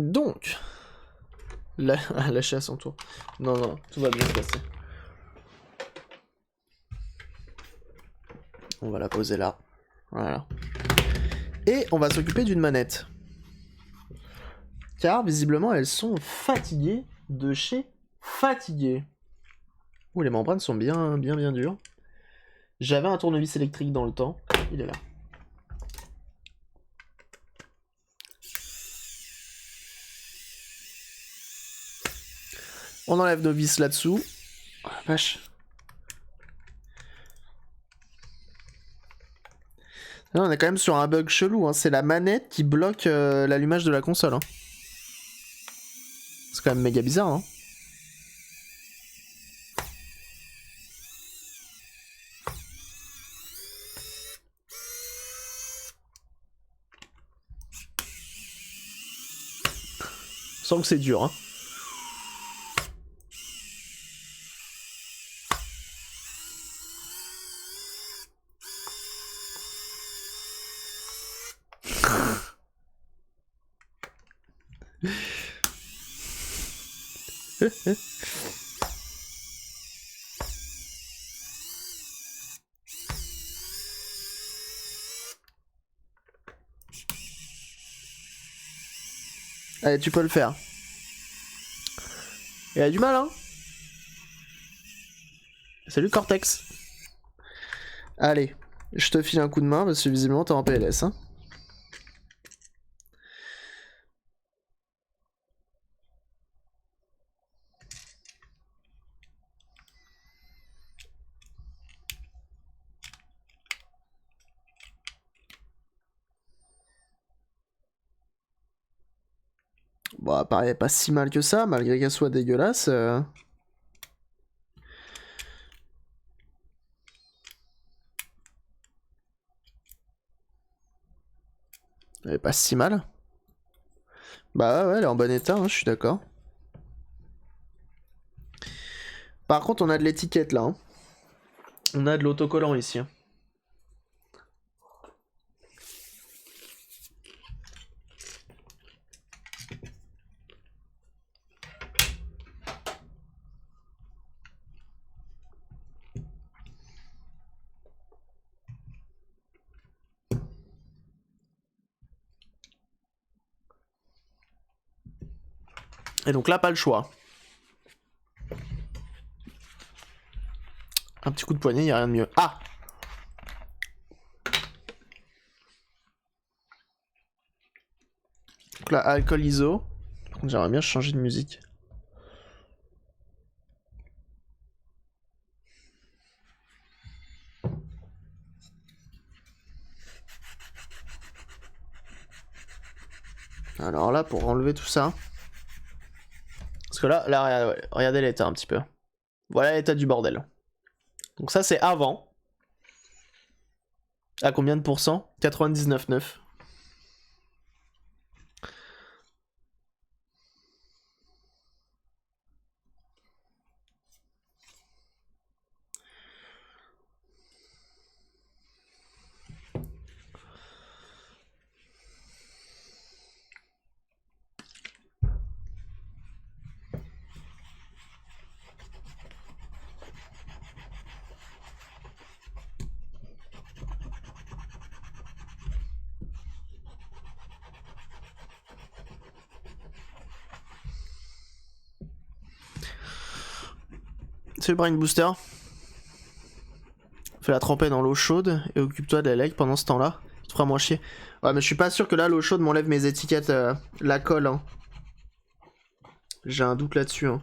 Donc, lâcher à son tour. Non, non, tout va bien se passer. On va la poser là. Voilà. Et on va s'occuper d'une manette. Car visiblement elles sont fatiguées de chez fatiguées. Ouh, les membranes sont bien dures. J'avais un tournevis électrique dans le temps. Il est là. On enlève nos vis là-dessous. Oh la vache. Là, on est quand même sur un bug chelou, hein. C'est la manette qui bloque l'allumage de la console. Hein. C'est quand même méga bizarre. Hein. Je sens que c'est dur. Hein. Allez, tu peux le faire. Il a du mal, hein. Salut Cortex. Allez, je te file un coup de main parce que visiblement t'es en PLS, hein. Bon, apparaît pas si mal que ça, malgré qu'elle soit dégueulasse. Elle est pas si mal. Bah ouais, elle est en bon état, hein, je suis d'accord. Par contre, on a de l'étiquette là. Hein. On a de l'autocollant ici. Hein. Et donc là, pas le choix. Un petit coup de poignet, y a rien de mieux. Ah! Donc là, alcool ISO. J'aimerais bien changer de musique. Alors là, pour enlever tout ça... Parce que là regardez l'état un petit peu. Voilà l'état du bordel. Donc ça, c'est avant. À combien de pourcents? 99,9. C'est le Brain Booster. Fais-la tremper dans l'eau chaude et occupe-toi de la leg pendant ce temps-là. Tu te feras moins chier. Ouais, mais je suis pas sûr que là, l'eau chaude m'enlève mes étiquettes, la colle. Hein. J'ai un doute là-dessus. Hein.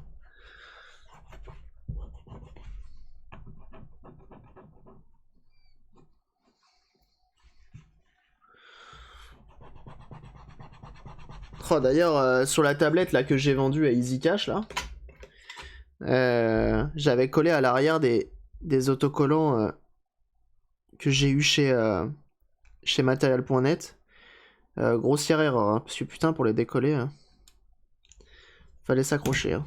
Oh, d'ailleurs, sur la tablette là que j'ai vendue à EasyCash, là, j'avais collé à l'arrière des autocollants que j'ai eu chez Material.net. Grossière erreur, hein, parce que putain, pour les décoller, fallait s'accrocher. Hein.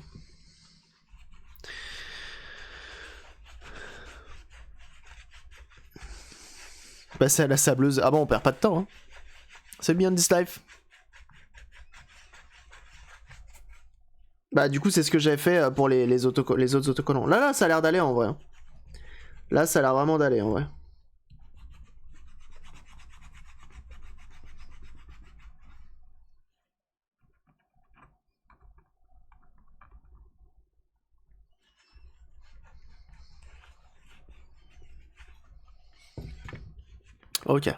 Passer à la sableuse. Ah bon, on perd pas de temps. Hein. C'est bien this life. Bah du coup c'est ce que j'avais fait pour les autres autocollants. Là ça a l'air d'aller en vrai. Là ça a l'air vraiment d'aller en vrai. Ok.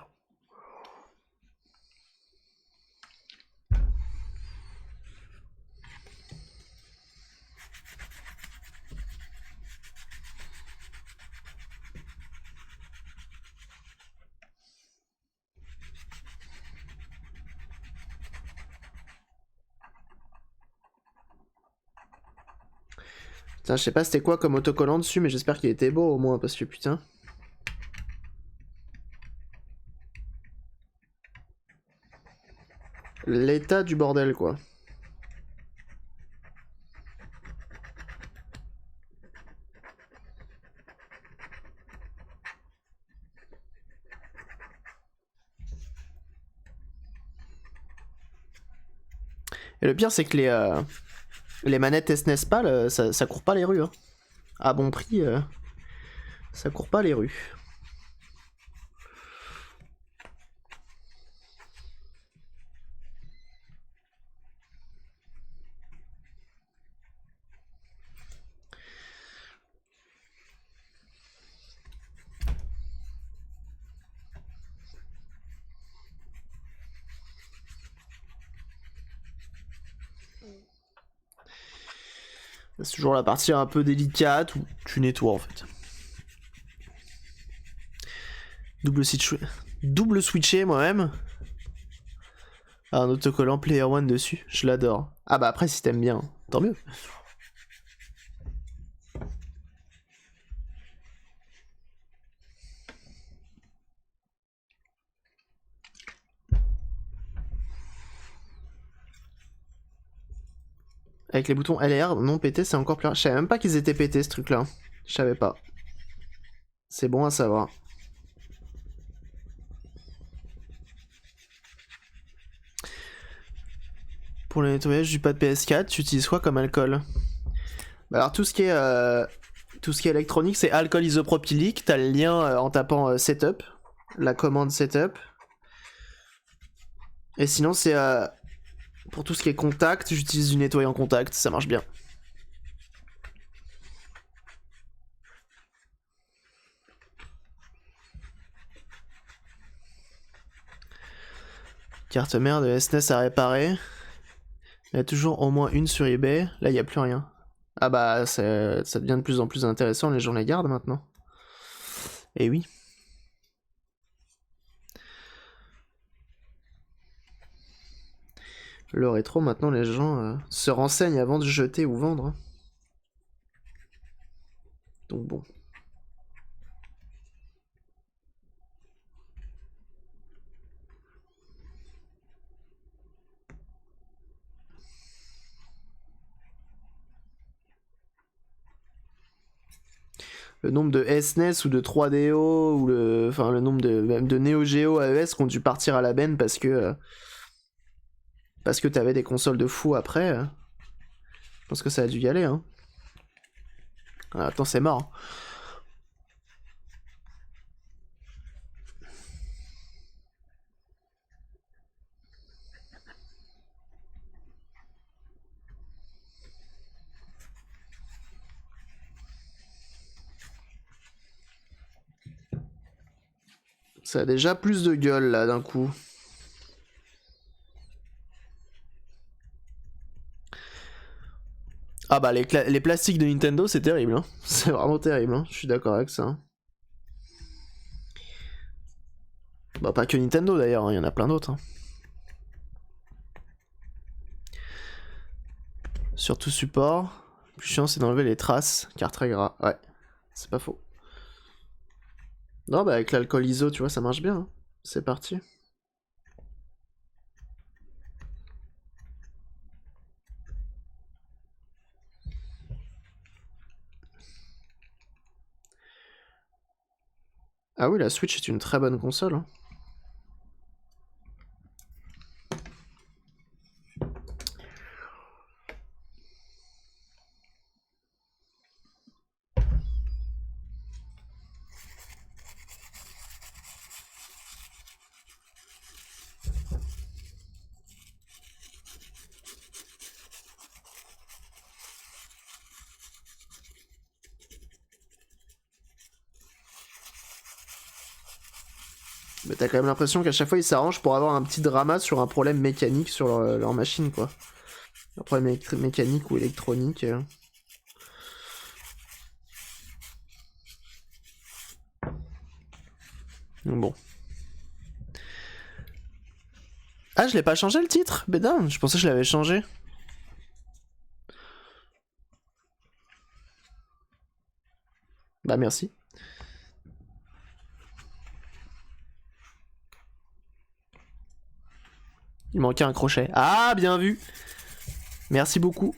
Putain, je sais pas c'était quoi comme autocollant dessus, mais j'espère qu'il était beau au moins, parce que putain. L'état du bordel quoi. Et le pire c'est que les manettes SNES PAL, ça court pas les rues. Hein. À bon prix, ça court pas les rues. C'est toujours la partie un peu délicate où tu nettoies en fait. Double switché moi-même. Ah, un autocollant Player One dessus, je l'adore. Ah bah après si t'aimes bien, tant mieux. Avec les boutons LR, non pété, c'est encore plus rare. Je savais même pas qu'ils étaient pétés ce truc-là. Je savais pas. C'est bon à savoir. Pour le nettoyage du pad PS4, tu utilises quoi comme alcool? Bah alors tout ce qui est électronique, c'est alcool isopropylique. T'as le lien en tapant setup, la commande setup. Et sinon c'est pour tout ce qui est contact, j'utilise du nettoyant contact, ça marche bien. Carte mère de SNES à réparer. Il y a toujours au moins une sur eBay. Là, il n'y a plus rien. Ah bah, ça devient de plus en plus intéressant, les gens les gardent maintenant. Et oui. Le rétro, maintenant, les gens se renseignent avant de jeter ou vendre. Donc bon. Le nombre de SNES ou de 3DO ou le nombre même de Neo Geo AES qui ont dû partir à la benne parce que t'avais des consoles de fou après. Je pense que ça a dû y aller. Hein. Ah, attends, c'est mort. Ça a déjà plus de gueule là d'un coup. Ah bah les plastiques de Nintendo c'est terrible, hein. C'est vraiment terrible, hein. Je suis d'accord avec ça. Bah pas que Nintendo d'ailleurs, il y en a plein d'autres. Hein. Surtout support. Le plus chiant c'est d'enlever les traces, car très gras. Ouais, c'est pas faux. Non bah avec l'alcool ISO tu vois ça marche bien. Hein. C'est parti. Ah oui la Switch est une très bonne console. Hein. Mais t'as quand même l'impression qu'à chaque fois ils s'arrangent pour avoir un petit drama sur un problème mécanique sur leur machine, quoi. Un problème mécanique ou électronique. Donc bon. Ah, je l'ai pas changé le titre? Bédin, je pensais que je l'avais changé. Bah merci. Il manquait un crochet. Ah, bien vu. Merci beaucoup.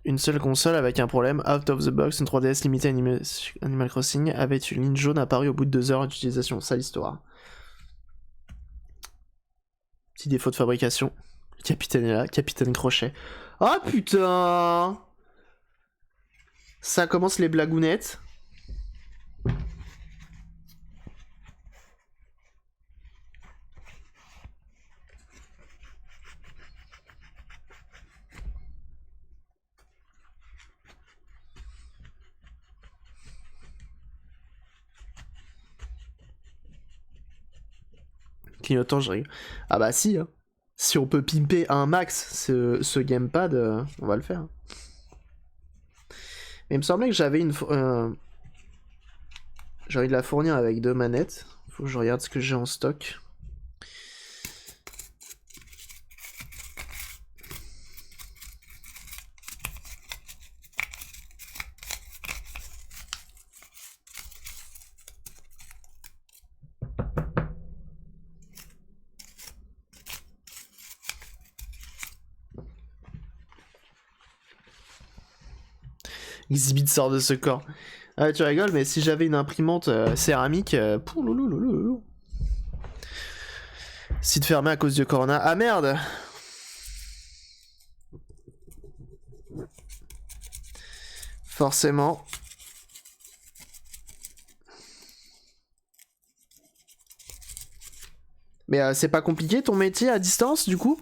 Une seule console avec un problème out of the box, une 3DS limitée Animal Crossing avec une ligne jaune apparue au bout de 2 heures d'utilisation. Ça l'histoire. Petit défaut de fabrication. Le capitaine est là, capitaine crochet. Ah putain! Ça commence les blagounettes. Clignotant, je rigole. Ah bah si, hein. Si on peut pimper un max ce gamepad, on va le faire. Mais il me semblait que j'avais j'ai envie de la fournir avec 2 manettes. Faut que je regarde ce que j'ai en stock. Exhibit sort de ce corps. Ah, tu rigoles, mais si j'avais une imprimante céramique, site fermé à cause du corona. Ah merde! Forcément. Mais c'est pas compliqué ton métier à distance du coup?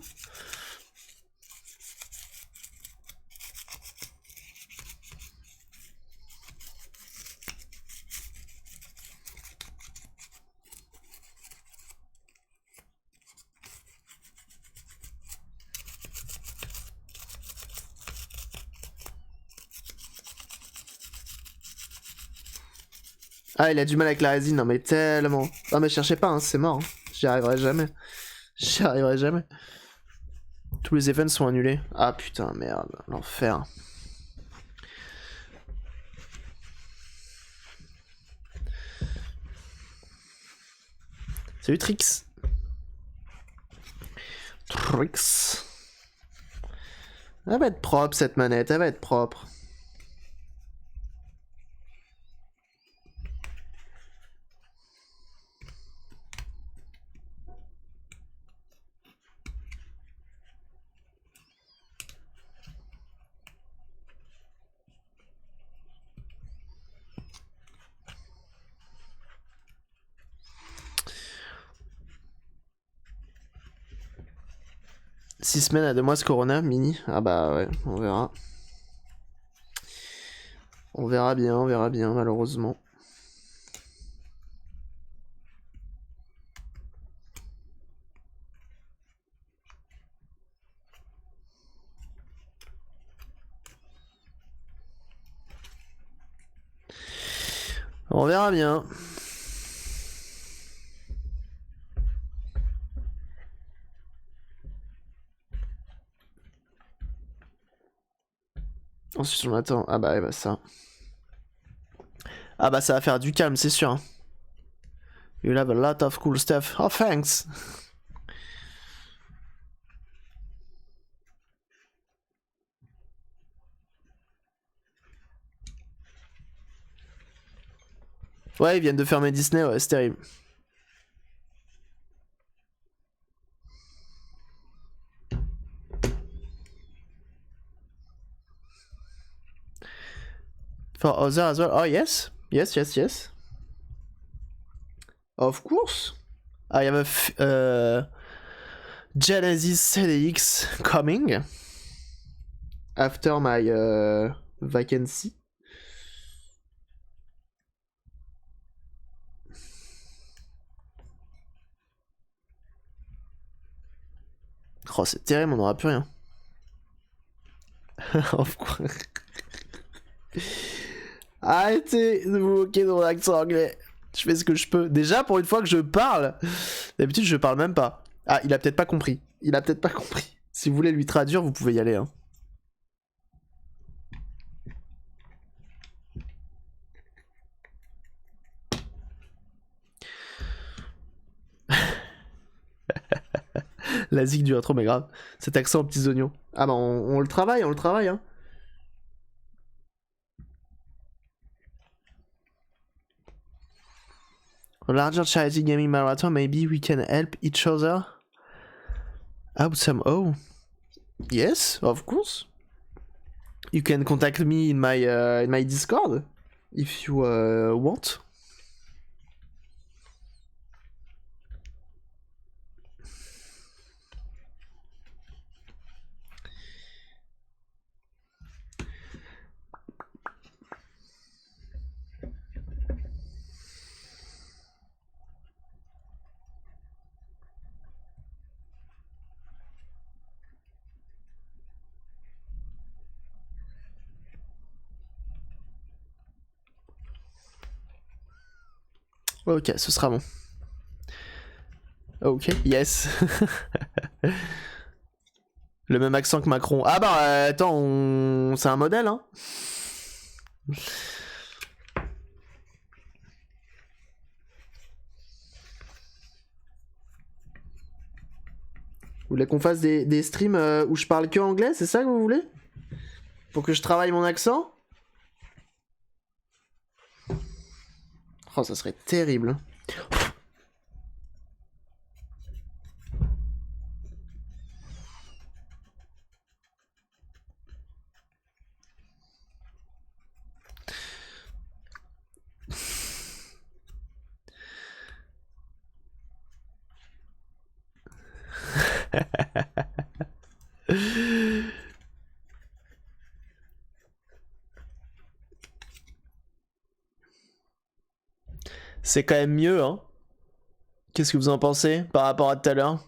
Ah, il a du mal avec la résine, non mais tellement. Non mais cherchez pas, hein, c'est mort. Hein. J'y arriverai jamais. J'y arriverai jamais. Tous les events sont annulés. Ah putain, merde, l'enfer. Salut Trix. Trix. Elle va être propre cette manette, elle va être propre. Six semaines à 2 mois ce Corona, mini. Ah bah ouais, on verra. On verra bien, malheureusement. On verra bien. Ensuite on attend. Ah bah ouais, bah ça. Ah bah ça va faire du calme, c'est sûr. You'll have a lot of cool stuff. Oh thanks. Ouais, ils viennent de fermer Disney, ouais, c'est terrible. For other as well. Oh yes, yes. Of course. I have a Genesis ZX coming after my vacancy. Oh, c'est terrible, on n'aura plus rien. Of course. Arrêtez de vous moquer de mon accent anglais. Je fais ce que je peux. Déjà, pour une fois que je parle, d'habitude, je parle même pas. Ah, il a peut-être pas compris. Il a peut-être pas compris. Si vous voulez lui traduire, vous pouvez y aller. Hein. La zig du intro, mais grave. Cet accent aux petits oignons. Ah bah, on le travaille, hein. A larger charity gaming marathon, maybe we can help each other out somehow. Yes, of course. You can contact me in my Discord if you want. Ok, ce sera bon. Ok, yes. Le même accent que Macron. Ah bah attends, c'est un modèle, hein. Vous voulez qu'on fasse des streams où je parle que anglais, c'est ça que vous voulez? Pour que je travaille mon accent? Oh, ça serait terrible. C'est quand même mieux, hein. Qu'est-ce que vous en pensez par rapport à tout à l'heure?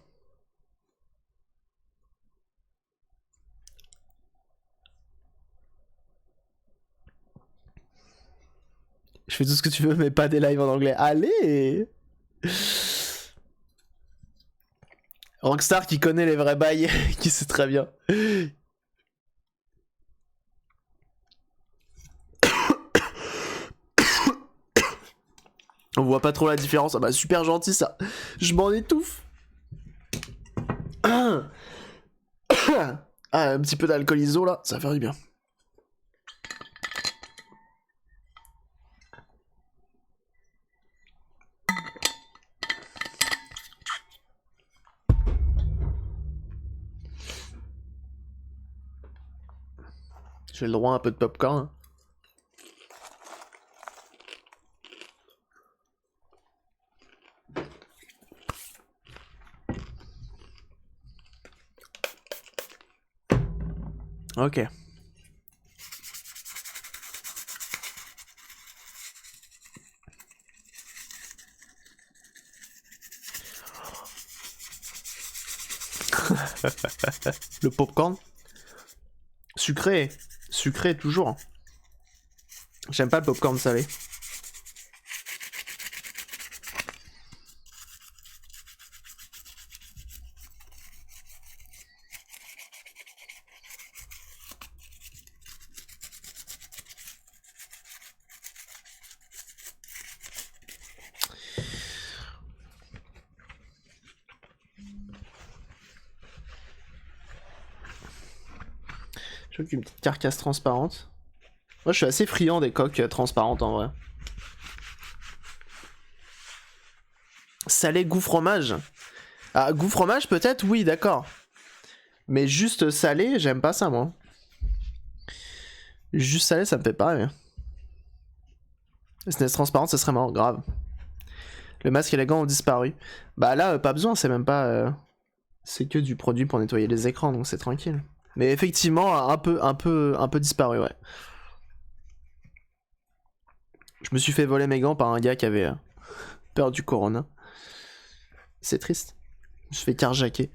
Je fais tout ce que tu veux, mais pas des lives en anglais. Allez! Rockstar qui connaît les vrais bails, qui sait très bien. On voit pas trop la différence. Ah bah super gentil ça. Je m'en étouffe. Ah, un petit peu d'alcool iso là, ça fait du bien. J'ai le droit à un peu de popcorn. Hein. Ok. Le popcorn. Sucré. Sucré toujours. J'aime pas le popcorn salé. Je veux qu'une petite carcasse transparente. Moi je suis assez friand des coques transparentes en vrai. Salé goût fromage. Ah, goût fromage peut-être, oui, d'accord. Mais juste salé, j'aime pas ça moi. Juste salé, ça me fait pas rêver. SNES transparente, ça serait marrant, grave. Le masque et les gants ont disparu. Bah là, pas besoin, c'est même pas... C'est que du produit pour nettoyer les écrans, donc c'est tranquille. Mais effectivement, un peu disparu, ouais. Je me suis fait voler mes gants par un gars qui avait peur du corona. C'est triste. Je me suis fait carjacker.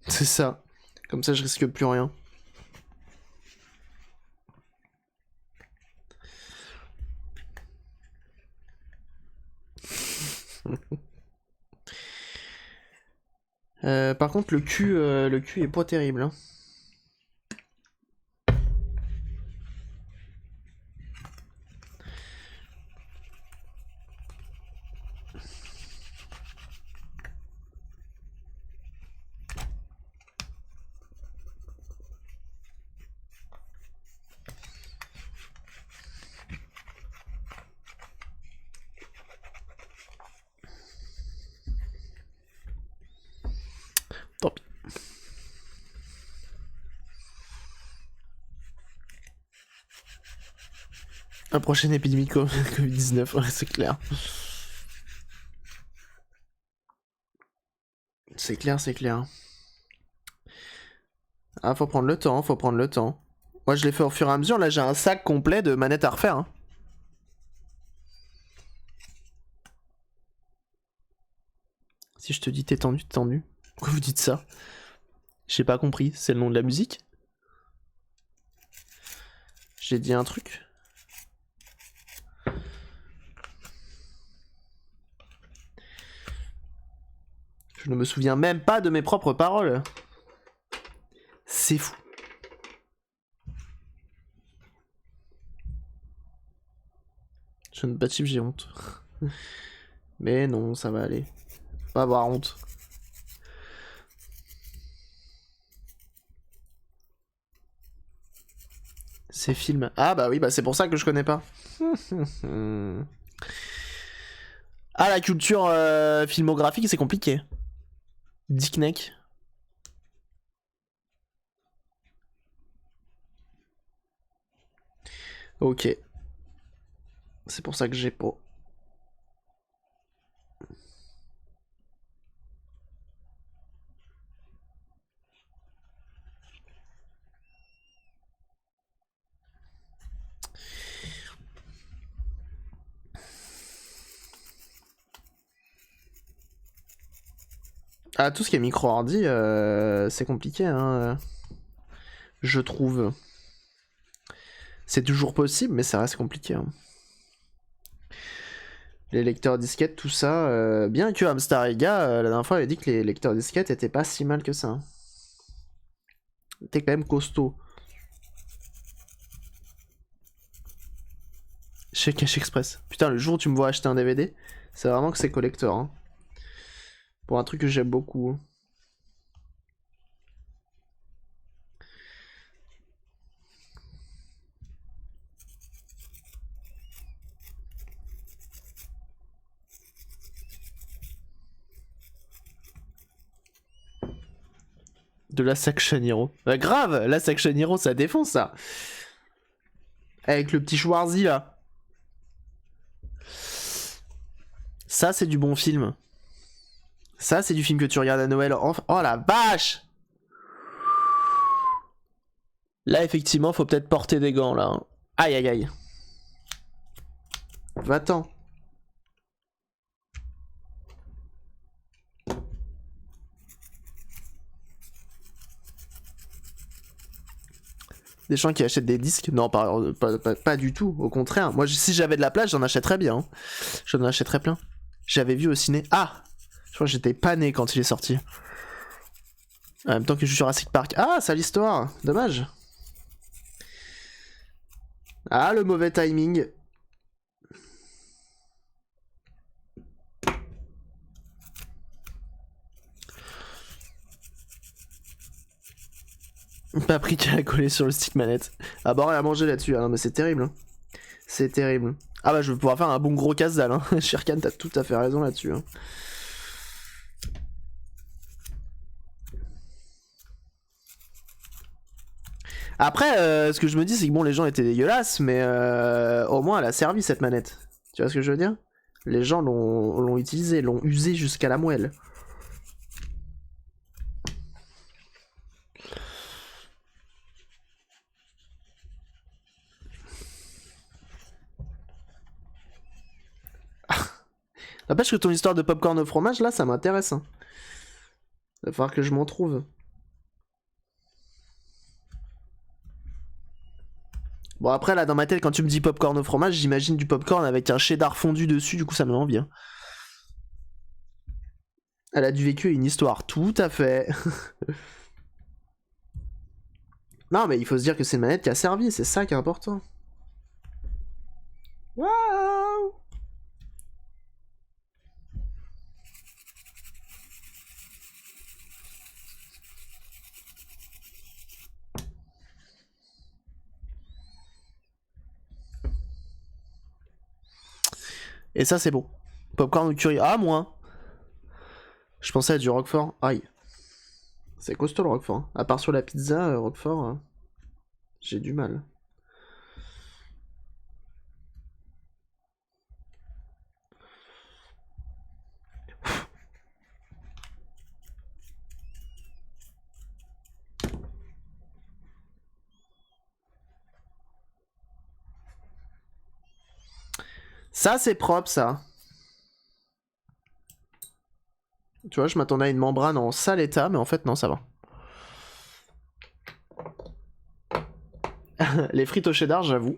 C'est ça. Comme ça, je risque plus rien. Par contre, le cul est pas terrible. Hein. Tant pis. Un prochain épidémie Covid-19, ouais, c'est clair. C'est clair, c'est clair. Ah, faut prendre le temps, faut prendre le temps. Moi, je l'ai fait au fur et à mesure. Là, j'ai un sac complet de manettes à refaire. Hein. Si je te dis t'es tendu, t'es tendu. Pourquoi vous dites ça? J'ai pas compris. C'est le nom de la musique? J'ai dit un truc. Je ne me souviens même pas de mes propres paroles. C'est fou. Je ne pas de chiffre, j'ai honte. Mais non, ça va aller. Pas avoir honte. Ces films. Ah bah oui, bah c'est pour ça que je connais pas. Ah, la culture filmographique, c'est compliqué. Dickneck. Ok. C'est pour ça que j'ai pas. Ah, tout ce qui est micro-ordi, c'est compliqué, hein. Je trouve. C'est toujours possible, mais ça reste compliqué. Hein. Les lecteurs disquettes, tout ça. Bien que Amstariga, la dernière fois, il a dit que les lecteurs disquettes étaient pas si mal que ça. T'es quand même costaud. Chez Cash Express. Putain, le jour où tu me vois acheter un DVD, c'est vraiment que c'est collector. Hein. Pour un truc que j'aime beaucoup. De la Section Hero. Bah, grave, la Section Hero, ça défonce ça. Avec le petit Schwarzy là. Ça, c'est du bon film. Ça, c'est du film que tu regardes à Noël. Oh la vache! Là, effectivement, faut peut-être porter des gants là. Aïe aïe aïe. Va-t'en. Des gens qui achètent des disques? Non, pas du tout. Au contraire. Moi, si j'avais de la place, j'en achèterais bien. Hein. J'en achèterais plein. J'avais vu au ciné. Ah! Je crois que j'étais pas né quand il est sorti. En même temps que Jurassic Park. Ah, c'est l'histoire. Dommage. Ah, le mauvais timing. Paprika à coller sur le stick manette. Ah bah rien à manger là-dessus, hein. Mais c'est terrible. Hein. C'est terrible. Ah bah je vais pouvoir faire un bon gros casse-dalle. Hein. Shirkan, t'as tout à fait raison là-dessus. Hein. Après, ce que je me dis, c'est que bon, les gens étaient dégueulasses, mais au moins elle a servi cette manette. Tu vois ce que je veux dire? Les gens l'ont utilisée, l'ont usée jusqu'à la moelle. N'empêche que ton histoire de popcorn au fromage, là, ça m'intéresse. Hein. Va falloir que je m'en trouve. Bon, après, là, dans ma tête, quand tu me dis popcorn au fromage, j'imagine du popcorn avec un cheddar fondu dessus, du coup, ça me donne envie. Hein. Elle a du vécu et une histoire, tout à fait. Non, mais il faut se dire que c'est une manette qui a servi, c'est ça qui est important. Waouh! Et ça, c'est bon. Popcorn ou curry. Ah, moins. Je pensais à du Roquefort. Aïe. C'est costaud le Roquefort. Hein. À part sur la pizza, Roquefort, j'ai du mal. Ça, c'est propre, ça. Tu vois, je m'attendais à une membrane en sale état, mais en fait, non, ça va. Les frites au cheddar, j'avoue.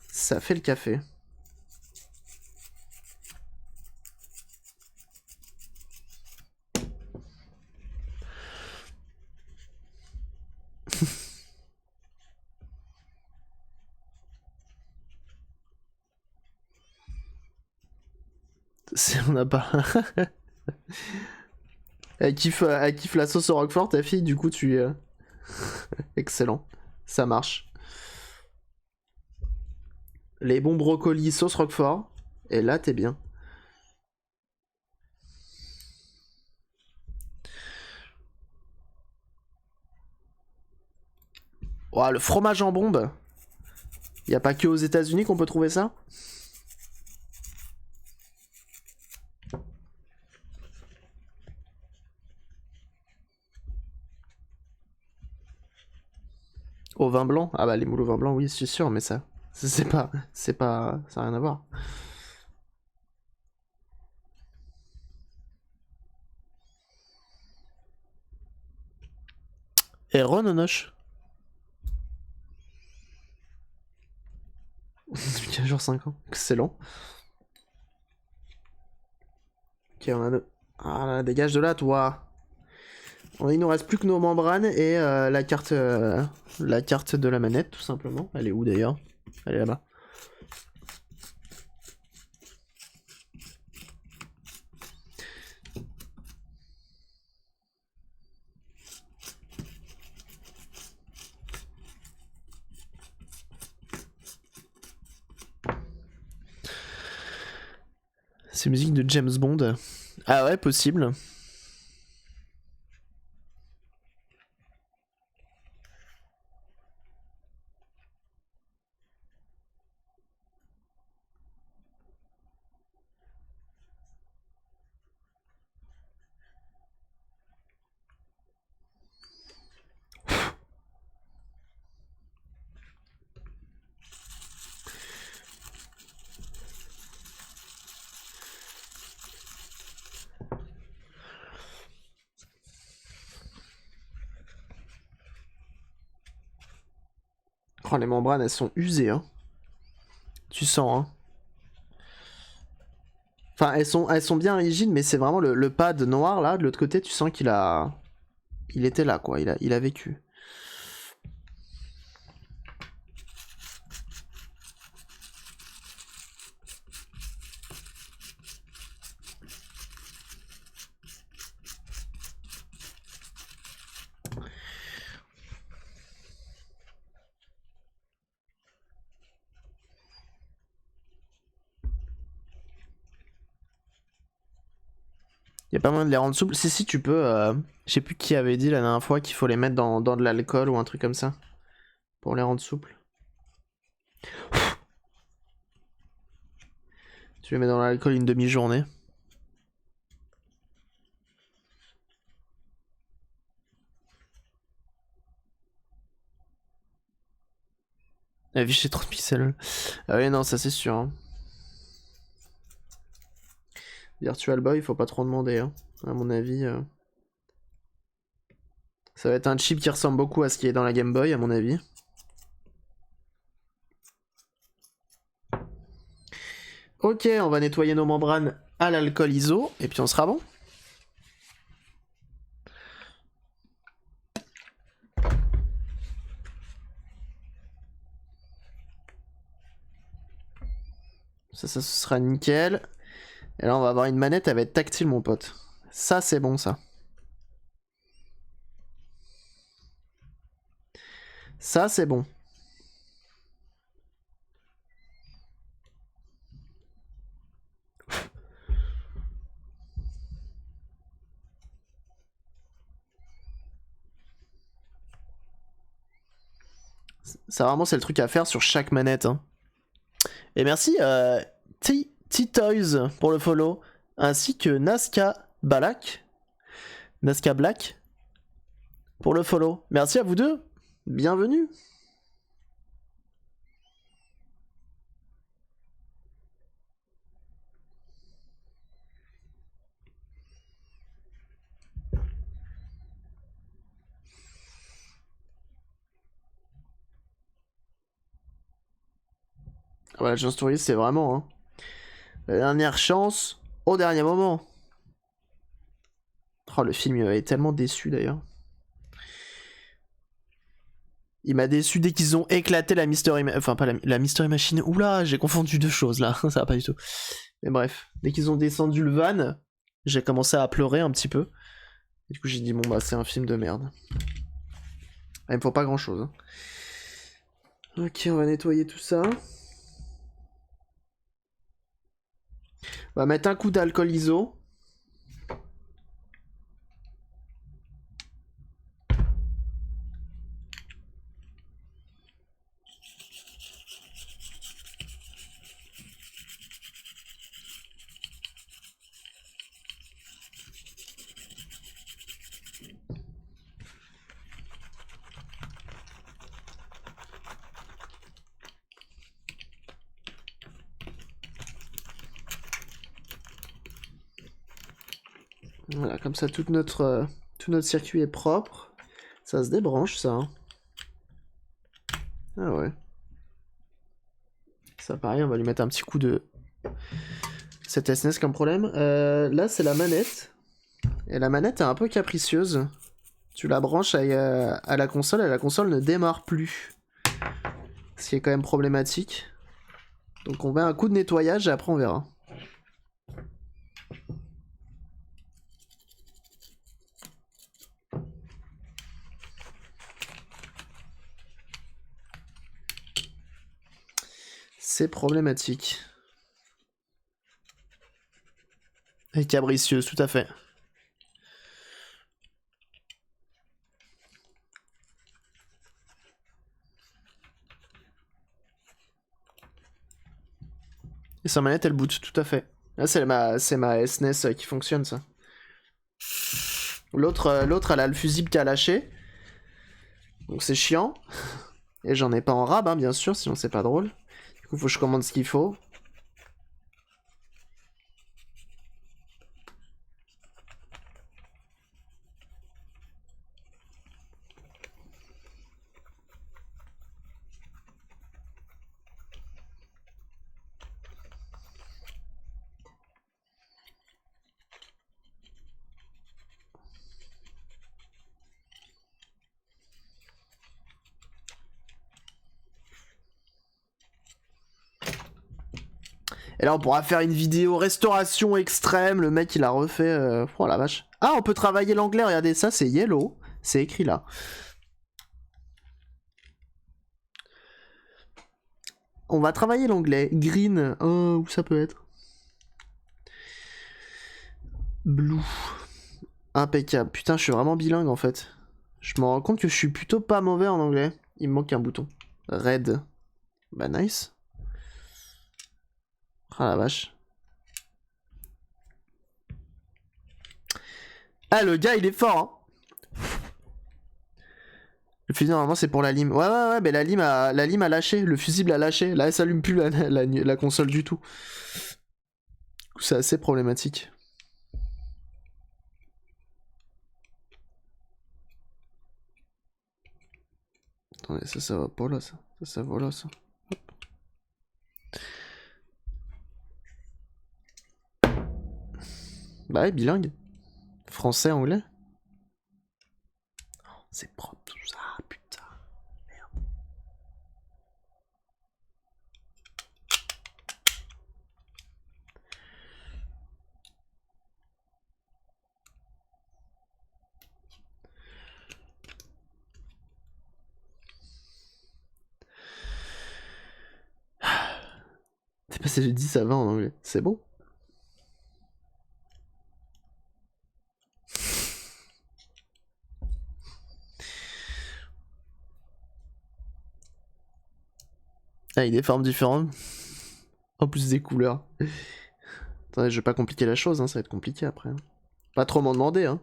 Ça fait le café. On n'a pas. Elle kiffe la sauce au Roquefort, ta fille, du coup, tu. Excellent. Ça marche. Les bons brocolis sauce Roquefort. Et là, t'es bien. Oh, le fromage en bombe. Y a pas que aux États-Unis qu'on peut trouver ça? Au vin blanc? Ah bah les moules au vin blanc, oui, c'est sûr, mais ça. C'est pas. C'est pas. Ça n'a rien à voir. Et Rononoche. Depuis 15 jours 5 ans. Excellent. Ok, on a deux. Ah là, dégage de là, toi. Il nous reste plus que nos membranes et la carte de la manette, tout simplement. Elle est où d'ailleurs? Elle est là-bas. C'est musique de James Bond. Ah ouais, possible. Oh, les membranes, elles sont usées, hein. Tu sens, hein. Enfin, elles sont bien rigides, mais c'est vraiment le pad noir, là, de l'autre côté, tu sens qu'il a... Il était là, quoi. Il a vécu. Y a pas moyen de les rendre souples? Si, tu peux. Je sais plus qui avait dit la dernière fois qu'il faut les mettre dans de l'alcool ou un truc comme ça. Pour les rendre souples. Tu les mets dans l'alcool une demi-journée. Afficher 30 pixels. Ah oui, non, ça c'est sûr. Hein. Virtual Boy, faut pas trop demander. Hein. À mon avis. Ça va être un chip qui ressemble beaucoup à ce qui est dans la Game Boy, à mon avis. Ok, on va nettoyer nos membranes à l'alcool ISO, et puis on sera bon. Ça, ce sera nickel. Et là, on va avoir une manette, elle va être tactile, mon pote. Ça, c'est bon, ça. Ça, c'est bon. Ça, vraiment, c'est le truc à faire sur chaque manette. Hein. Et merci T-Toys pour le follow, ainsi que Nazca Black pour le follow. Merci à vous deux. Bienvenue. Ouais, la chance touriste, c'est vraiment hein, la dernière chance au dernier moment. Oh, le film, il m'avait tellement déçu d'ailleurs. Il m'a déçu dès qu'ils ont éclaté la Mystery Machine. Enfin, pas la Mystery Machine. Oula, j'ai confondu deux choses là. Ça va pas du tout. Mais bref, dès qu'ils ont descendu le van, j'ai commencé à pleurer un petit peu. Et du coup, j'ai dit, bon, bah, c'est un film de merde. Ah, il me faut pas grand chose. Hein. Ok, on va nettoyer tout ça. On va mettre un coup d'alcool ISO. Voilà, comme ça, tout notre circuit est propre. Ça se débranche, ça. Hein. Ah ouais. Ça, pareil, on va lui mettre un petit coup de... Cette SNES comme problème. Là, c'est la manette. Et la manette est un peu capricieuse. Tu la branches à la console et la console ne démarre plus. Ce qui est quand même problématique. Donc on met un coup de nettoyage et après on verra. C'est problématique. Et capricieuse, tout à fait. Et sa manette, elle boot, tout à fait. Là, c'est ma SNES qui fonctionne, ça. L'autre, elle a le fusible qui a lâché. Donc c'est chiant. Et j'en ai pas en rab, hein, bien sûr, sinon c'est pas drôle. Du coup, faut que je commande ce qu'il faut. Et là, on pourra faire une vidéo restauration extrême. Le mec, il a refait... Oh la vache. Ah, on peut travailler l'anglais, regardez ça, c'est yellow. C'est écrit là. On va travailler l'anglais. Green, où ça peut être? Blue. Impeccable. Putain, je suis vraiment bilingue en fait. Je me rends compte que je suis plutôt pas mauvais en anglais. Il me manque un bouton. Red. Bah nice. Ah la vache. Ah le gars il est fort hein. Le fusible normalement c'est pour la lime. Ouais mais la lime a lâché. Le fusible a lâché. Là elle s'allume plus la console du tout. C'est assez problématique. Attendez, ça va pas là ça. Ça va là ça. Bah ouais, bilingue. Français, anglais. Oh, c'est propre tout ça, putain. Merde. T'es passé de 10 à 20 en anglais. C'est bon. Ah, il a des formes différentes. En plus des couleurs. Attendez, je vais pas compliquer la chose, hein, ça va être compliqué après. Pas trop m'en demander, hein.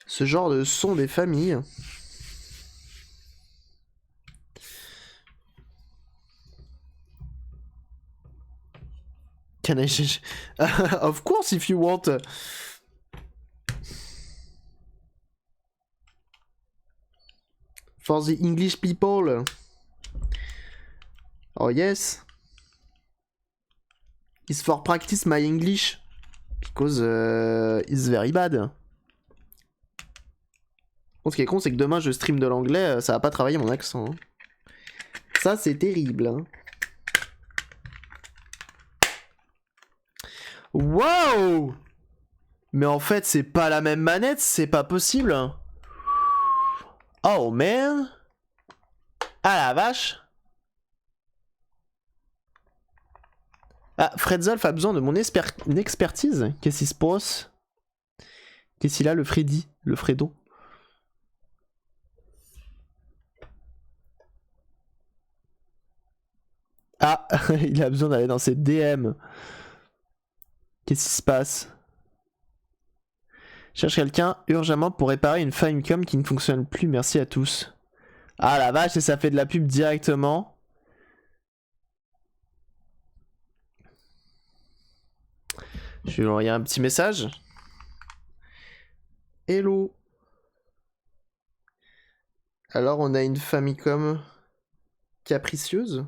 Ce genre de son des familles. Can I change? Of course, if you want. For the English people. Oh yes. It's for practice my English. Because it's very bad. Bon, ce qui est con, c'est que demain je stream de l'anglais, ça va pas travailler mon accent. Hein. Ça, c'est terrible. Hein. Wow! Mais en fait, c'est pas la même manette, c'est pas possible. Oh man! Ah la vache! Ah, Fredzolf a besoin de mon expertise. Qu'est-ce qui se passe? Qu'est-ce qu'il a, le Freddy? Le Fredo? Ah, il a besoin d'aller dans ses DM. Qu'est-ce qui se passe? Je cherche quelqu'un urgemment pour réparer une Famicom qui ne fonctionne plus. Merci à tous. Ah la vache, et ça fait de la pub directement. Je vais lui envoyer un petit message. Hello. Alors on a une Famicom capricieuse.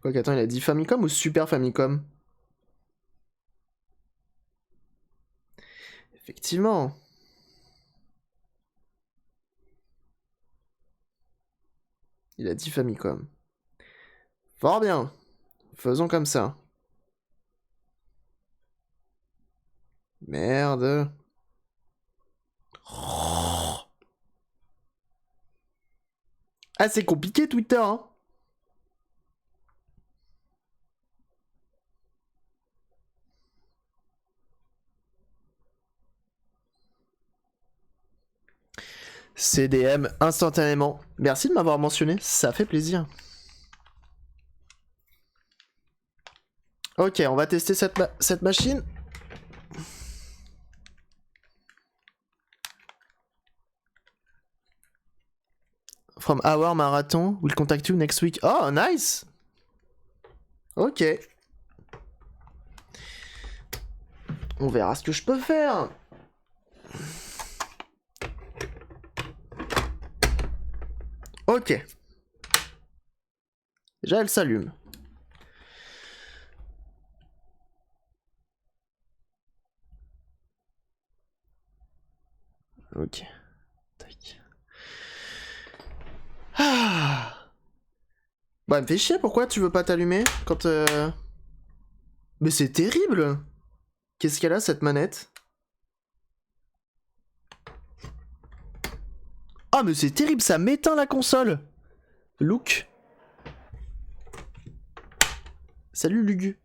Quoi qu'attends, il a dit Famicom ou Super Famicom? Effectivement. Il a dit Famicom. Fort bien. Faisons comme ça. Merde. Ah, c'est compliqué Twitter, hein. CDM instantanément. Merci de m'avoir mentionné, ça fait plaisir. Ok, on va tester cette machine. From our marathon, we'll contact you next week. Oh, nice. Ok. On verra ce que je peux faire. Ok. Déjà, elle s'allume. Ok. Tac. Ah. Bah, elle me fait chier, pourquoi tu veux pas t'allumer quand Mais c'est terrible. Qu'est-ce qu'elle a cette manette? Ah mais c'est terrible, ça m'éteint la console. Look. Salut Lugu.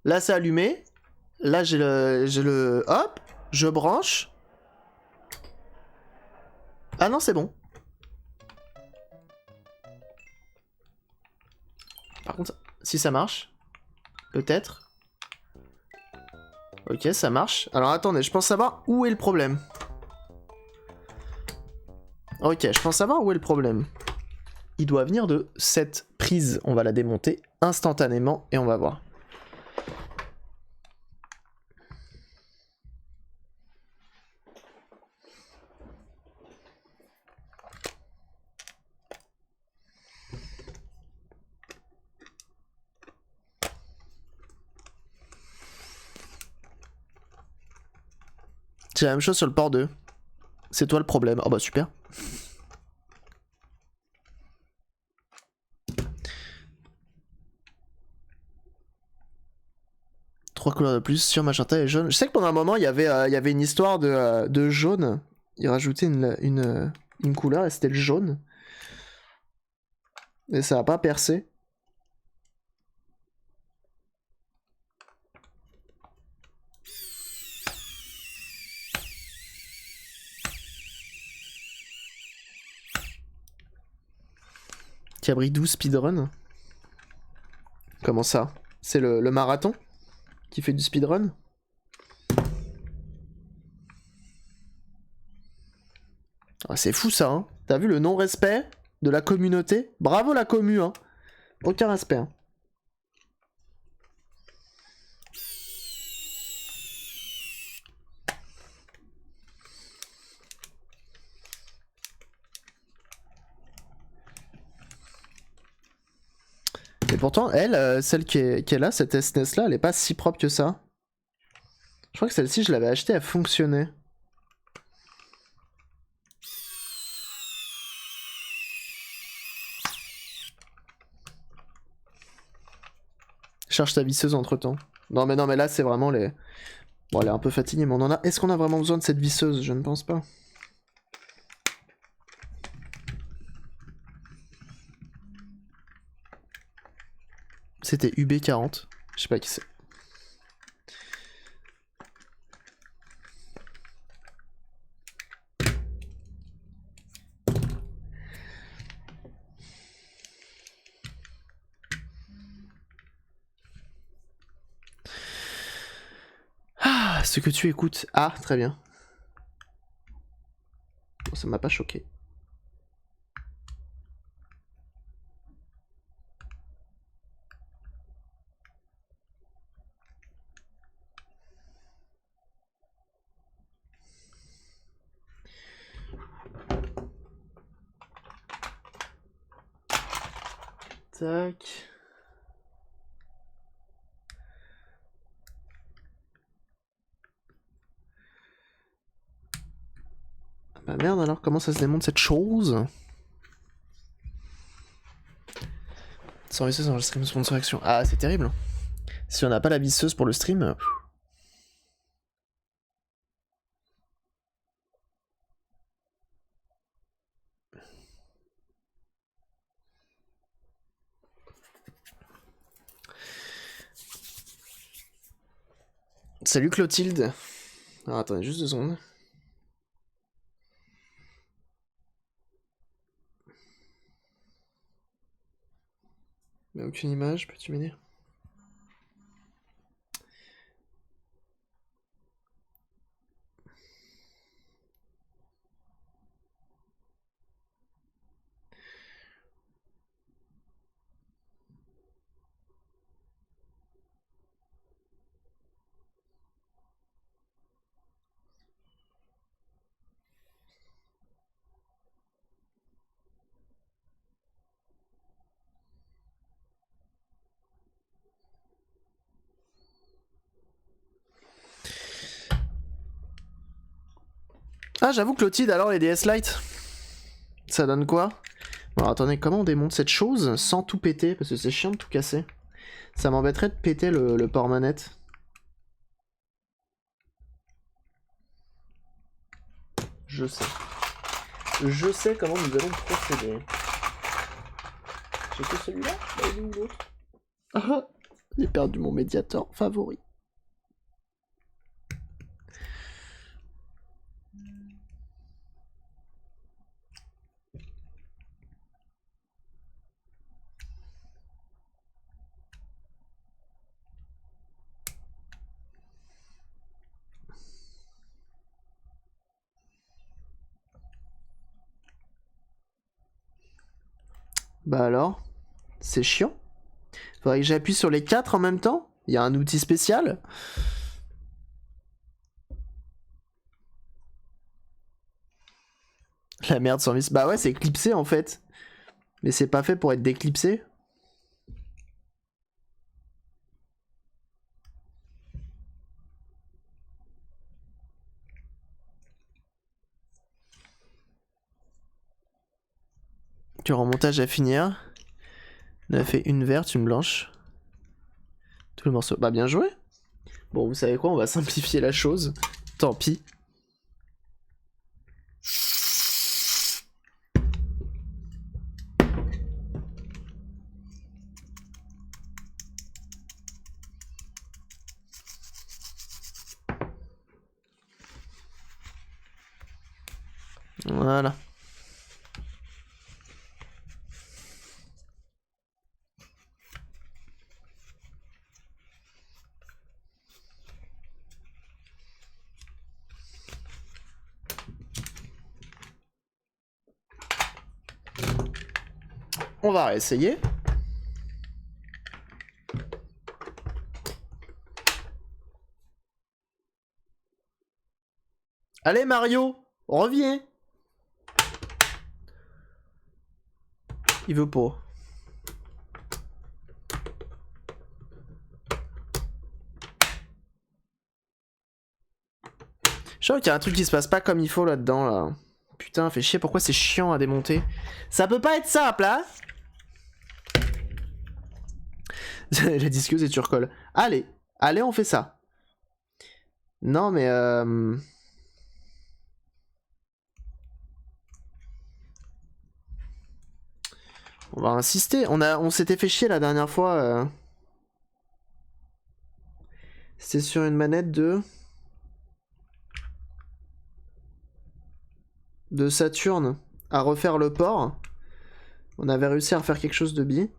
Là c'est allumé. Là j'ai le... Hop. Je branche. Ah non c'est bon. Par contre, si ça marche. Peut-être. Ok, ça marche. Alors attendez, je pense savoir où est le problème. Ok, je pense savoir où est le problème. Il doit venir de cette prise. On va la démonter instantanément et on va voir. C'est la même chose sur le port 2. C'est toi le problème. Oh bah super. Trois couleurs de plus sur magenta et jaune. Je sais que pendant un moment il y avait une histoire de jaune. Il rajoutait une couleur et c'était le jaune. Et ça a pas percé. Qui abrite 12 speedrun. Comment ça? C'est le marathon qui fait du speedrun? Ah, c'est fou ça, hein. T'as vu le non-respect de la communauté? Bravo la commu, hein. Aucun respect, hein. Et pourtant, elle, celle qui est là, cette SNES là, elle est pas si propre que ça. Je crois que celle-ci, je l'avais achetée, elle fonctionnait. Charge ta visseuse entre temps. Non mais là c'est vraiment les... Bon elle est un peu fatiguée mais on en a... Est-ce qu'on a vraiment besoin de cette visseuse? Je ne pense pas. C'était UB40. Je sais pas qui c'est. Ah, ce que tu écoutes. Ah, très bien. Bon, ça m'a pas choqué. Tac. Ah bah merde alors, comment ça se démonte cette chose? Sans visseuse, enregistrement sponsor action. Ah, c'est terrible, hein. Si on n'a pas la visseuse pour le stream... Salut Clotilde. Alors attendez juste 2 secondes. Mais aucune image, peux-tu m'aider? Ah, j'avoue, Clotilde, alors les DS Lite, ça donne quoi? Bon, alors, attendez, comment on démonte cette chose sans tout péter? Parce que c'est chiant de tout casser. Ça m'embêterait de péter le port manette. Je sais. Je sais comment nous allons procéder. J'ai que celui-là? Bah, il est où l'autre? Ah, j'ai perdu mon médiator favori. Bah alors, c'est chiant. Faudrait que j'appuie sur les 4 en même temps. Il y a un outil spécial. La merde sans vis. Bah ouais, c'est clipsé en fait. Mais c'est pas fait pour être déclipsé. Tu remontage à finir. On a fait une verte, une blanche. Tout le morceau. Bah bien joué. Bon, vous savez quoi, on va simplifier la chose. Tant pis. Voilà. On va réessayer. Allez Mario, reviens. Il veut pas. Je crois qu'il y a un truc qui se passe pas comme il faut là-dedans là. Putain, fait chier, pourquoi c'est chiant à démonter? Ça peut pas être simple, hein? La disqueuse et tu recolles. Allez, allez, on fait ça. Non mais on va insister. On s'était fait chier la dernière fois. C'était sur une manette de Saturn à refaire le port. On avait réussi à refaire quelque chose de bi.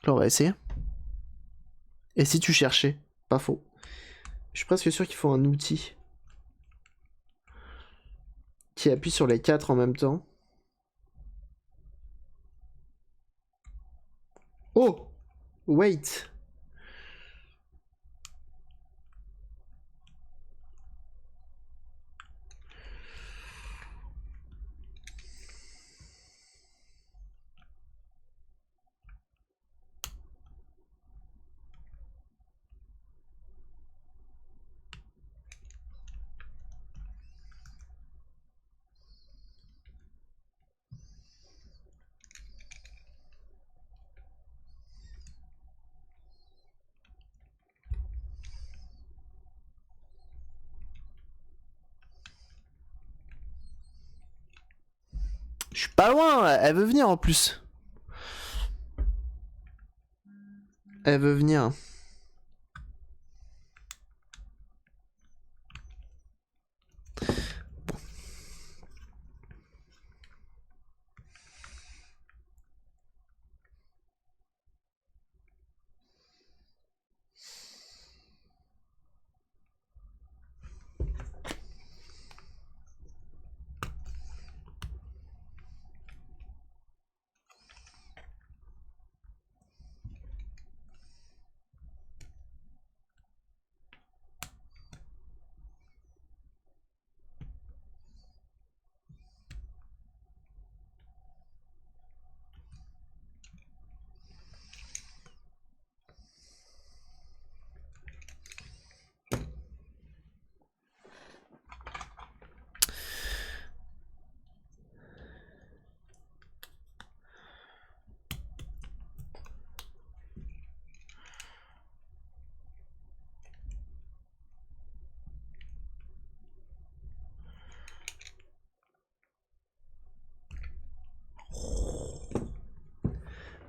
Là, on va essayer. Et si tu cherchais? Pas faux. Je suis presque sûr qu'il faut un outil qui appuie sur les 4 en même temps. Oh! Wait! Je suis pas loin, elle veut venir en plus. Elle veut venir.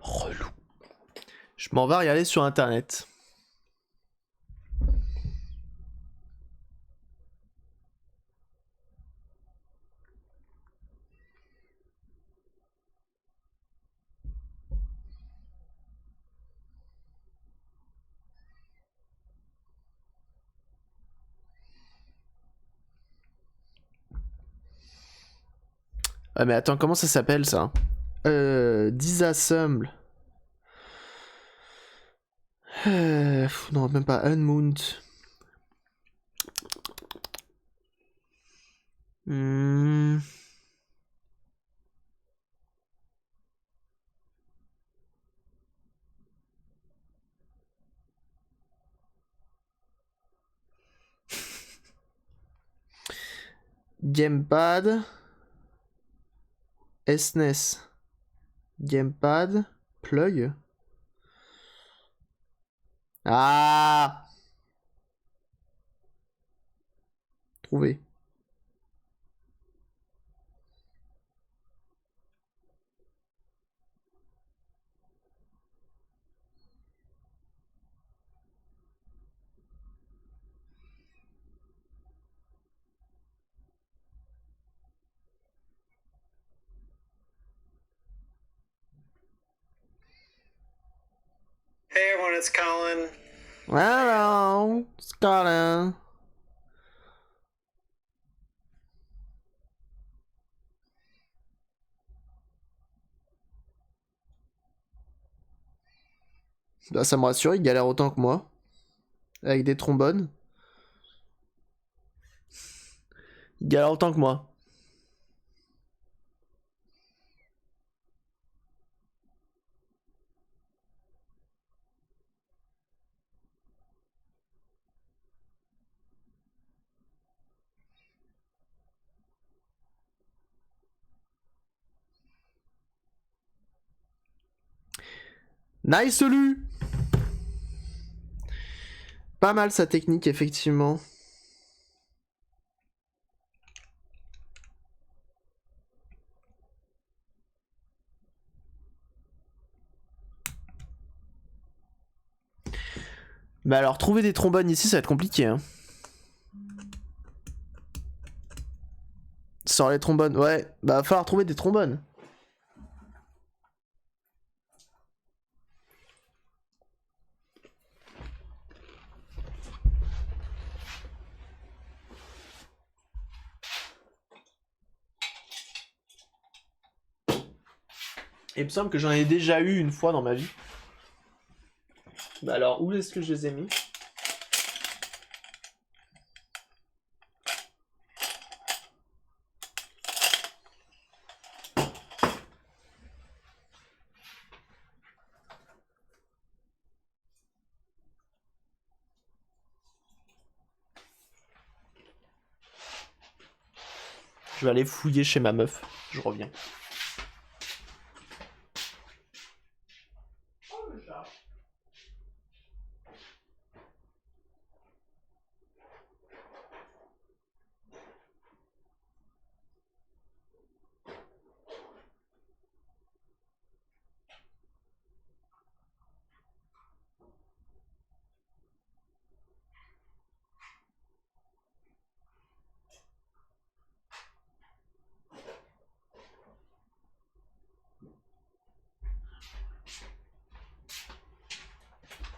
Relou. Je m'en vais regarder sur internet. Ah mais attends, comment ça s'appelle ça? Disassemble. Non, même pas Unmount. Hmm. Gamepad. SNES. Gamepad. Plug. Ah! Trouvé. Hey everyone, it's Colin. Hello, Scotland. Bah, ça me rassure, il galère autant que moi. Avec des trombones. Il galère autant que moi. Nice Lu. Pas mal sa technique, effectivement. Mais alors, trouver des trombones ici, ça va être compliqué. Hein. Sans les trombones, ouais. Bah, va falloir trouver des trombones. Il me semble que j'en ai déjà eu une fois dans ma vie. Bah alors, où est-ce que je les ai mis? Je vais aller fouiller chez ma meuf. Je reviens.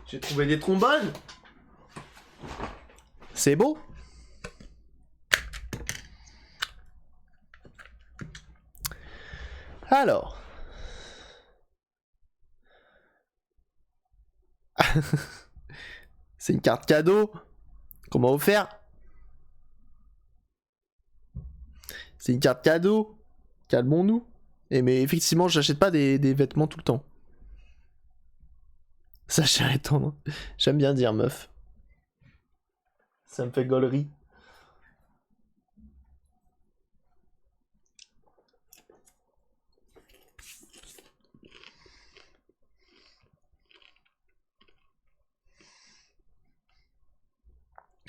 J'ai trouvé des trombones. C'est beau. Alors. C'est une carte cadeau qu'on m'a offert. C'est une carte cadeau. Calmons-nous. Et mais effectivement, j'achète pas des vêtements tout le temps. Ça cher et tendre. J'aime bien dire meuf. Ça me fait gaulerie.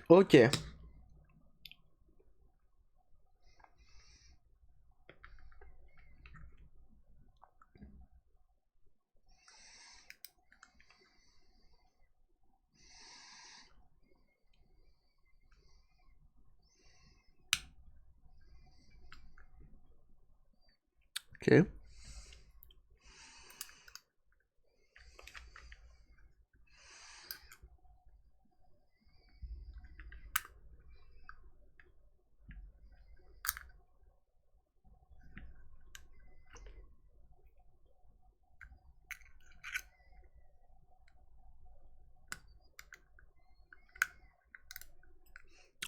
Ok. Ok.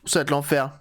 Ça va être l'enfer.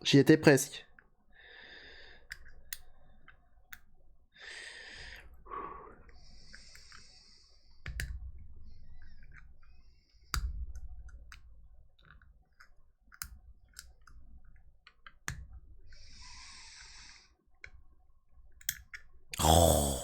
J'y étais presque. Oh.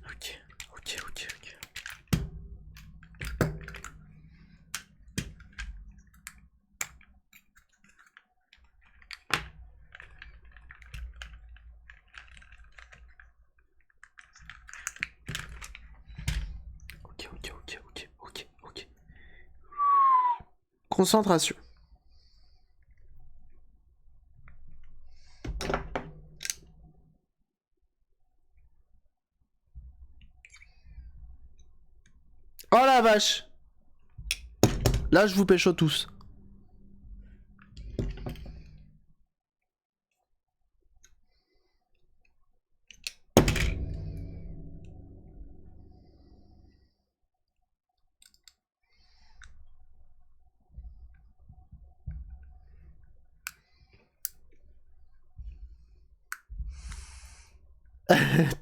Ok, ok, ok, ok. Ok, ok, ok, ok, ok, ok. Concentration. Oh la vache! Là, je vous pécho tous.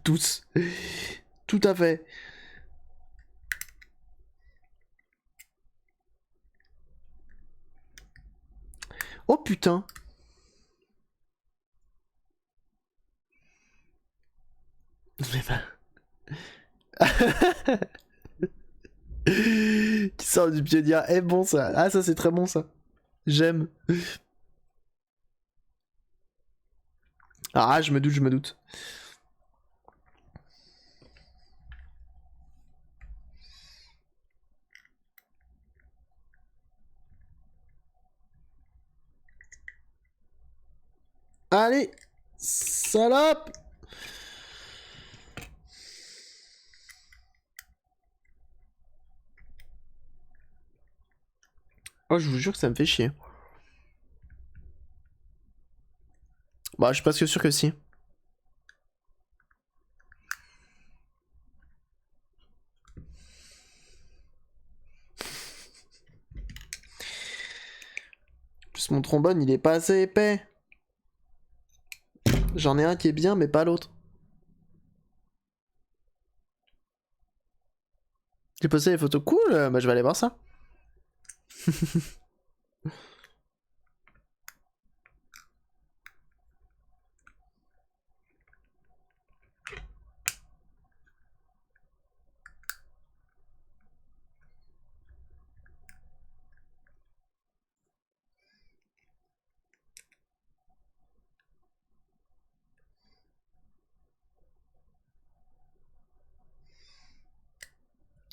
Tous. Tout à fait. Oh putain. Mais bah... Qui sort du pionnier. Eh bon ça. Ah ça c'est très bon ça. J'aime. Ah je me doute, je me doute. Allez. Salope. Oh je vous jure que ça me fait chier. Bah je suis presque sûr que si. En plus mon trombone il est pas assez épais. J'en ai un qui est bien mais pas l'autre. J'ai posté des photos cool, bah je vais aller voir ça.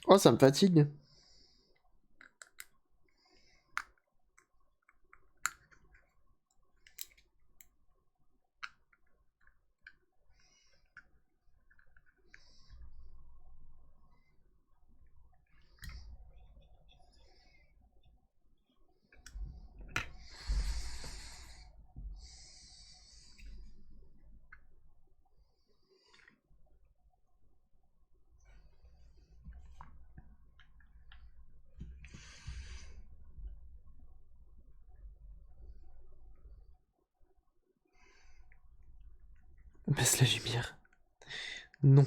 Oh ça me fatigue. Baisse la lumière. Non.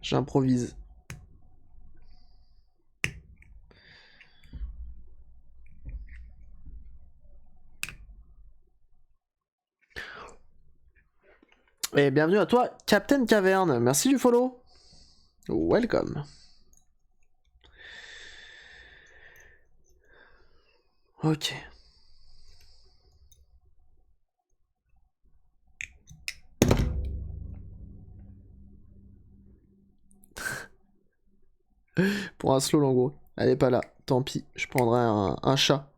J'improvise. Et bienvenue à toi, Captain Caverne. Merci du follow. Welcome. Ok. Pour un slow en gros. Elle est pas là. Tant pis, je prendrai un chat.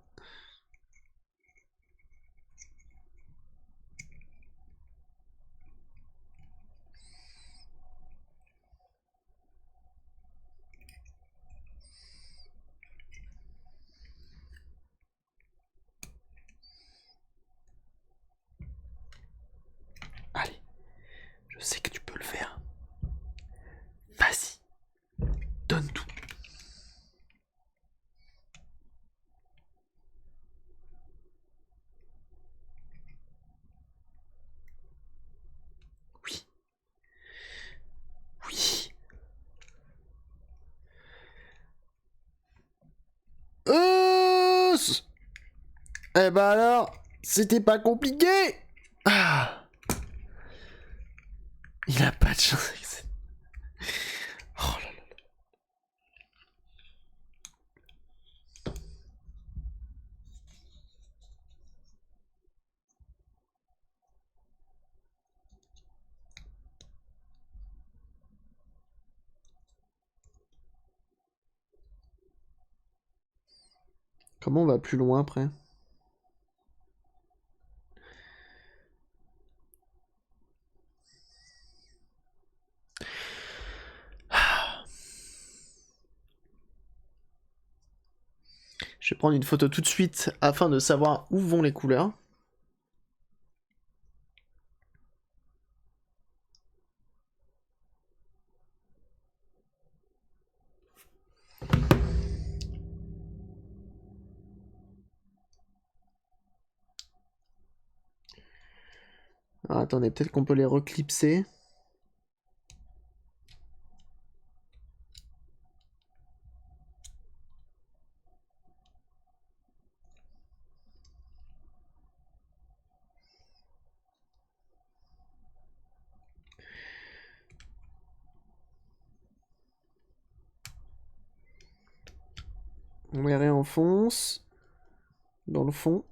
Allez, je sais que tu peux le faire. Vas-y. Donne tout. Oui. Oui. Eh ben alors, c'était pas compliqué. Ah. Il a pas de chance avec ça. Oh là là. Comment on va plus loin après? Je vais prendre une photo tout de suite afin de savoir où vont les couleurs. Alors, attendez, peut-être qu'on peut les reclipser. On les réenfonce dans le fond.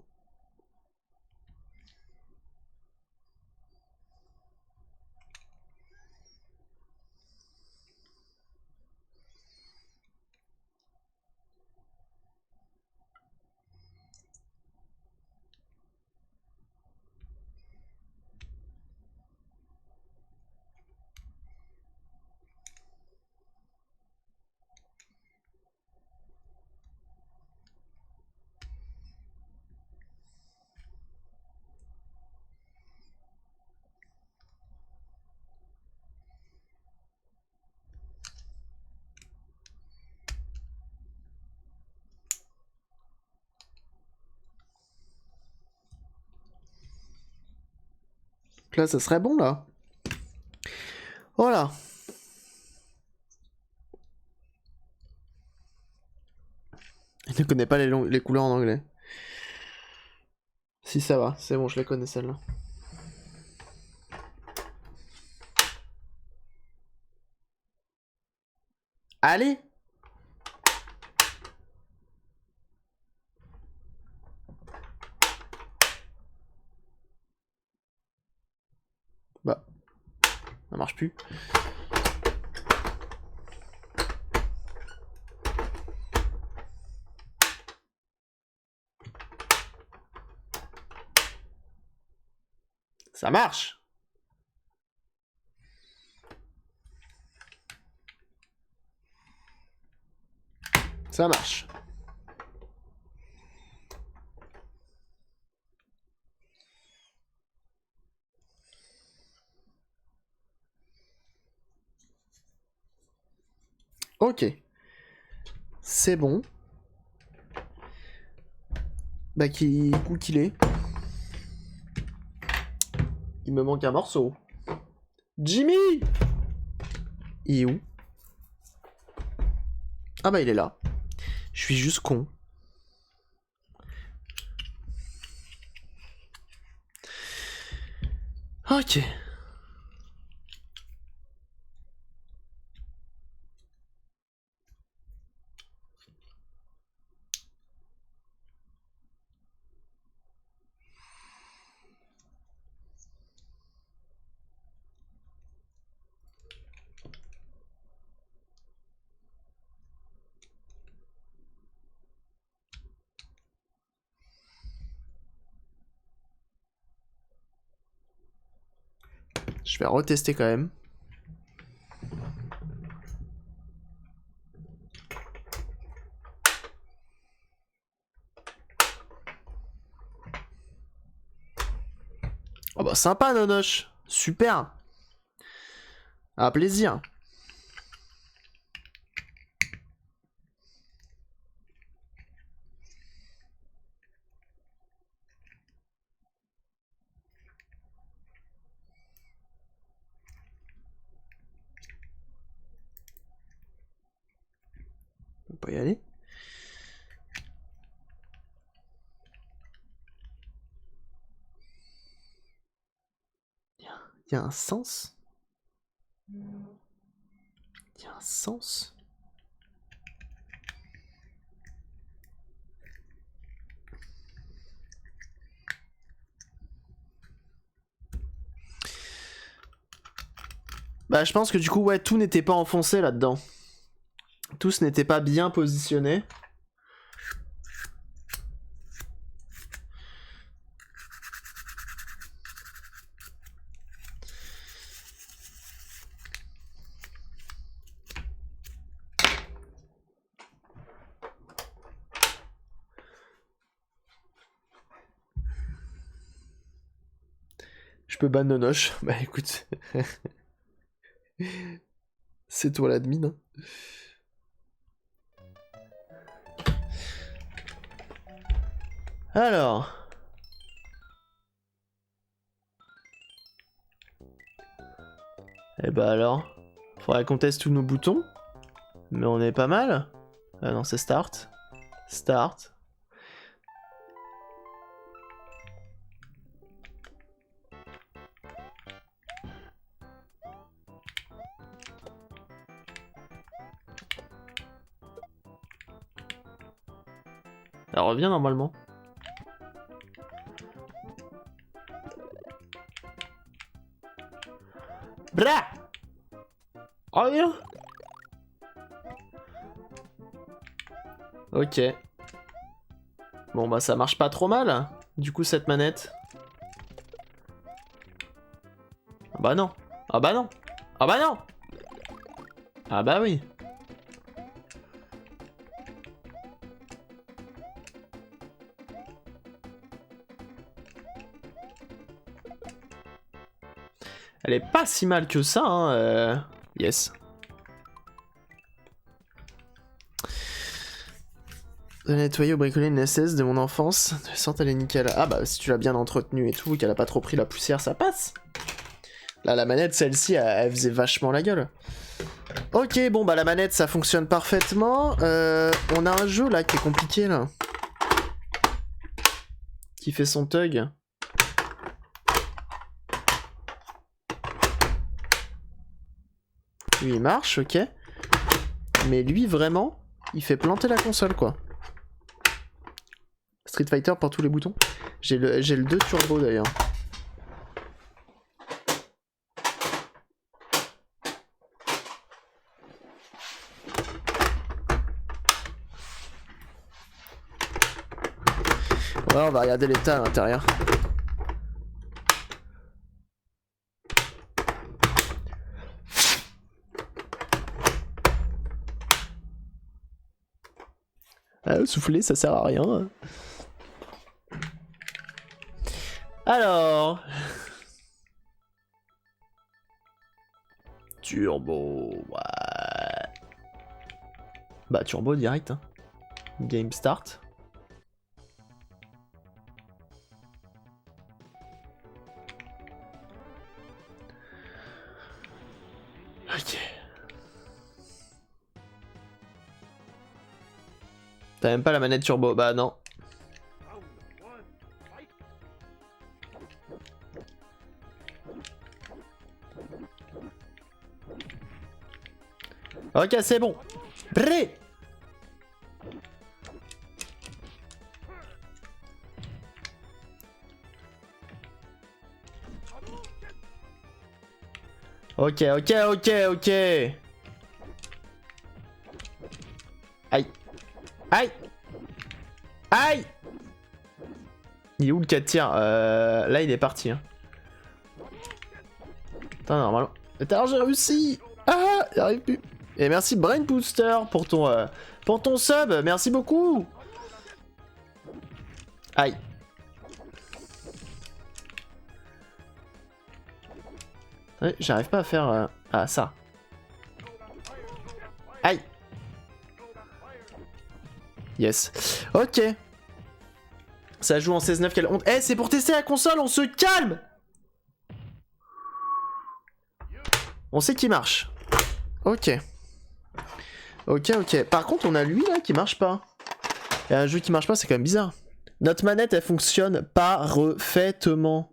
Donc là, ça serait bon là. Voilà. Il ne connaît pas les couleurs en anglais. Si ça va, c'est bon, je les connais celles-là. Allez! Bah, ça marche plus. Ça marche! Ça marche. Ok. C'est bon. Bah, où qu'il est. Il me manque un morceau. Jimmy! Il est où? Ah bah il est là. Je suis juste con. Ok. Je vais retester quand même. Oh bah sympa Nonoche. Super. Un plaisir. On peut y aller. Il y a un sens. Il y a un sens. Bah je pense que du coup ouais tout n'était pas enfoncé là-dedans. Tous n'étaient pas bien positionnés. Je peux ban Nonoche. Bah écoute. C'est toi l'admin. Hein. Alors. Eh bah alors. Faudrait qu'on teste tous nos boutons. Mais on est pas mal. Ah non, c'est start. Start. Elle revient normalement. Blah! Reviens! Ok. Bon bah ça marche pas trop mal, du coup cette manette. Ah bah non. Ah bah non. Ah bah non. Ah bah oui. Elle est pas si mal que ça, hein. Yes. De nettoyer ou bricoler une SS de mon enfance. De sorte elle est nickel. Ah bah si tu l'as bien entretenue et tout, qu'elle a pas trop pris la poussière, ça passe. Là la manette, celle-ci, elle faisait vachement la gueule. Ok, bon bah la manette ça fonctionne parfaitement. On a un jeu là qui est compliqué là. Qui fait son tug. Lui il marche, ok. Mais lui vraiment, il fait planter la console quoi. Street Fighter pour tous les boutons. J'ai le 2 turbo d'ailleurs. Ouais, on va regarder l'état à l'intérieur. Souffler, ça sert à rien. Alors... Turbo, ouais. Bah turbo direct. Hein. Game start. T'as même pas la manette turbo, bah non. Ok, c'est bon. Bré. Ok. Aïe. Aïe. Aïe. Il est où le 4 tirs? Là, il est parti. Hein. Putain, normalement... Attends, j'ai réussi. Ah, j'arrive plus. Et merci Brain Booster pour ton sub. Merci beaucoup. Aïe. Ouais, j'arrive pas à faire... Ah, ça. Aïe. Yes. Ok. Ça joue en 16-9, quelle honte. Eh, c'est pour tester la console, on se calme. On sait qu'il marche. Ok. Ok. Par contre, on a lui, là, qui marche pas. Et un jeu qui marche pas, c'est quand même bizarre. Notre manette, elle fonctionne parfaitement.